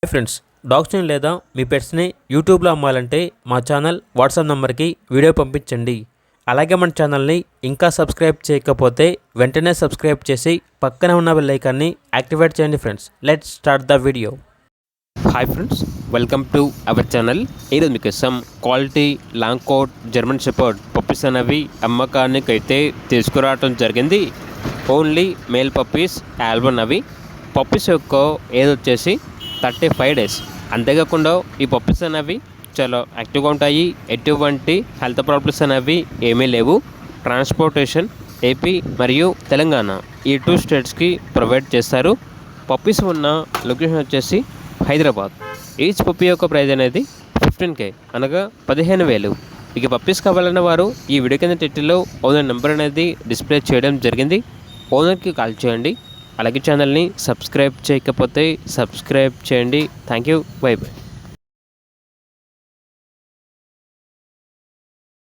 Hi friends, డాగ్స్ని లేదా మీ పెట్స్ని యూట్యూబ్లో అమ్మాలంటే మా ఛానల్ వాట్సాప్ నెంబర్కి వీడియో పంపించండి. అలాగే మన ఛానల్ని ఇంకా సబ్స్క్రైబ్ చేయకపోతే వెంటనే సబ్స్క్రైబ్ చేసి పక్కనే ఉన్న బెల్ ఐకాన్ని యాక్టివేట్ చేయండి. Friends, let's start the video. Hi friends, welcome to our channel. ఈరోజు మీకోసం quality long coat German shepherd puppies అనేవి అమ్మకానికి అయితే తీసుకురావడం జరిగింది. ఓన్లీ మేల్ పప్పీస్ ఆల్బన్. అవి పప్పీస్ యొక్క ఏజ్ వచ్చేసి 35 days. అంతేకాకుండా ఈ పప్పీస్ అనేవి చాలా యాక్టివ్గా ఉంటాయి. ఎటువంటి హెల్త్ ప్రాబ్లమ్స్ అనేవి ఏమీ లేవు. ట్రాన్స్పోర్టేషన్ ఏపీ మరియు తెలంగాణ ఈ 2 స్టేట్స్కి ప్రొవైడ్ చేస్తారు. పప్పీస్ ఉన్న లొకేషన్ వచ్చేసి హైదరాబాద్. ఈచ్ పప్పీ యొక్క ప్రైస్ అనేది 15K, అనగా 15,000. ఇక పప్పీస్ కావాలన్న వారు ఈ వీడియో కింద టైటిల్లో ఓనర్ నెంబర్ అనేది డిస్ప్లే చేయడం జరిగింది. ఓనర్కి కాల్ చేయండి. అలాగే ఛానల్ని సబ్స్క్రైబ్ చేయకపోతే సబ్స్క్రైబ్ చేయండి. Thank you. By by.